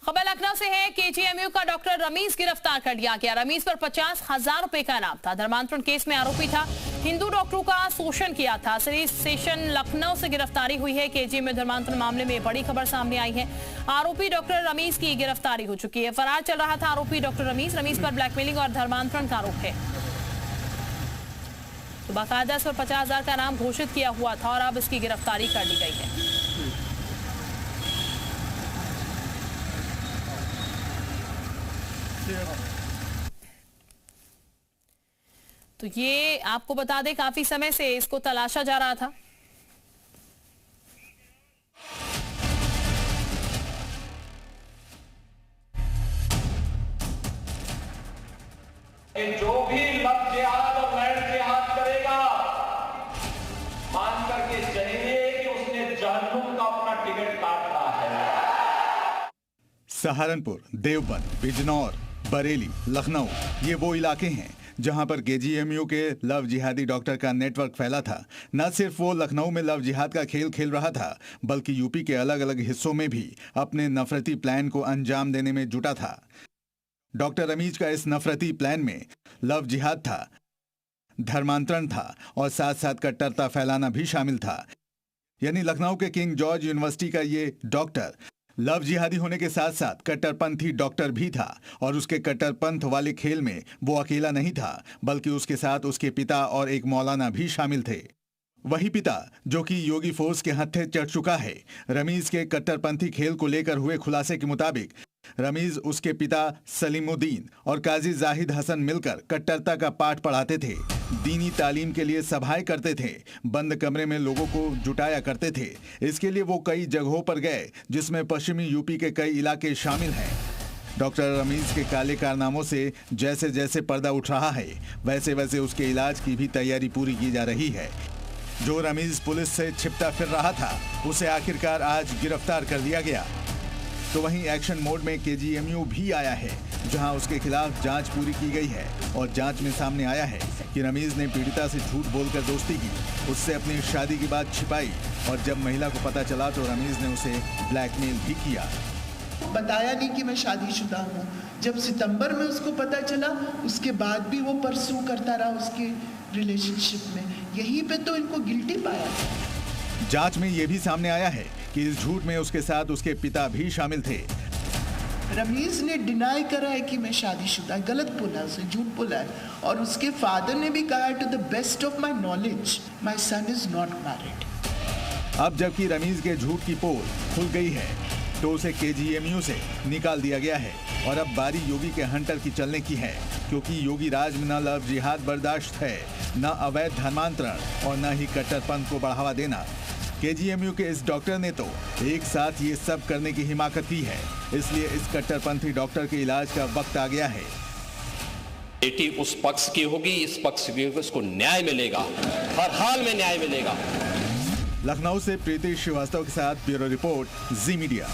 खबर लखनऊ से है। केजीएमयू का डॉक्टर रमीज गिरफ्तार कर लिया गया। रमीज पर 50,000 रुपए का इनाम था। धर्मांतरण केस में आरोपी था। हिंदू डॉक्टरों का शोषण किया था। सिरीज स्टेशन लखनऊ से गिरफ्तारी हुई है। केजीएमयू धर्मांतरण मामले में बड़ी खबर सामने आई है। आरोपी डॉक्टर रमीज की गिरफ्तारी हो चुकी है। फरार चल रहा था आरोपी डॉक्टर रमीज पर ब्लैकमेलिंग और धर्मांतरण का आरोप है। तो बाकायदा इस पर 50,000 का इनाम घोषित किया हुआ था और अब इसकी गिरफ्तारी कर ली गई है। तो ये आपको बता दें, काफी समय से इसको तलाशा जा रहा था। जो भी लव जिहाद और लैंड जिहाद करेगा, मान करके चलिए कि उसने जहन्नुम का अपना टिकट काट रहा है। सहारनपुर, देवबंद, बिजनौर, बरेली, लखनऊ ये वो इलाके हैं जहां पर केजीएमयू के लव जिहादी डॉक्टर का नेटवर्क फैला था। न सिर्फ वो लखनऊ में लव जिहाद का खेल खेल रहा था, बल्कि यूपी के अलग अलग हिस्सों में भी अपने नफरती प्लान को अंजाम देने में जुटा था। डॉक्टर रमीज का इस नफरती प्लान में लव जिहाद था, धर्मांतरण था और साथ साथ कट्टरता फैलाना भी शामिल था। यानी लखनऊ के किंग जॉर्ज यूनिवर्सिटी का ये डॉक्टर लव जिहादी होने के साथ साथ कट्टरपंथी डॉक्टर भी था। और उसके कट्टरपंथ वाले खेल में वो अकेला नहीं था, बल्कि उसके साथ उसके पिता और एक मौलाना भी शामिल थे। वही पिता जो कि योगी फोर्स के हत्थे चढ़ चुका है। रमीज के कट्टरपंथी खेल को लेकर हुए खुलासे के मुताबिक रमीज, उसके पिता सलीमुद्दीन और काजी जाहिद हसन मिलकर कट्टरता का पाठ पढ़ाते थे। दीनी तालीम के लिए सभाएं करते थे। बंद कमरे में लोगों को जुटाया करते थे। इसके लिए वो कई जगहों पर गए, जिसमें पश्चिमी यूपी के कई इलाके शामिल हैं। डॉक्टर रमीज के काले कारनामों से जैसे जैसे पर्दा उठ रहा है, वैसे वैसे उसके इलाज की भी तैयारी पूरी की जा रही है। जो रमीज पुलिस से छिपता फिर रहा था, उसे आखिरकार आज गिरफ्तार कर लिया गया। तो वहीं एक्शन मोड में केजीएमयू भी आया है, जहां उसके खिलाफ जांच पूरी की गई है और जांच में सामने आया है कि रमीज ने पीड़िता से झूठ बोलकर दोस्ती की, उससे अपनी शादी की बात छिपाई और जब महिला को पता चला तो रमीज ने उसे ब्लैकमेल भी किया। बताया नहीं कि मैं शादीशुदा हूँ। जब सितंबर में उसको पता चला, उसके बाद भी वो परसू करता रहा उसके रिलेशनशिप में। यहीं पे तो इनको गिल्टी पाया। जांच में ये भी सामने आया है कि इस झूठ में उसके साथ उसके पिता भी शामिल थे। रमीज ने डिनाई करा है कि मैं शादीशुदा, गलत बोला, उसे झूठ बोला है। और उसके फादर ने भी कहा है, to the best of my knowledge my son is not married. अब जबकि रमीज के झूठ की पोल खुल गई है, तो उसे केजीएमयू से निकाल दिया गया है और अब बारी योगी के हंटर की चलने की है, क्योंकि योगी राज में न लव जिहाद बर्दाश्त है, न अवैध धर्मांतरण और न ही कट्टरपंथ को बढ़ावा देना। केजीएमयू के इस डॉक्टर ने तो एक साथ ये सब करने की हिमाकत की है। इसलिए इस कट्टरपंथी डॉक्टर के इलाज का वक्त आ गया है। बेटी उस पक्ष की होगी, इस पक्ष की होगी, उसको न्याय मिलेगा, हर हाल में न्याय मिलेगा। लखनऊ से प्रीति श्रीवास्तव के साथ ब्यूरो रिपोर्ट, जी मीडिया।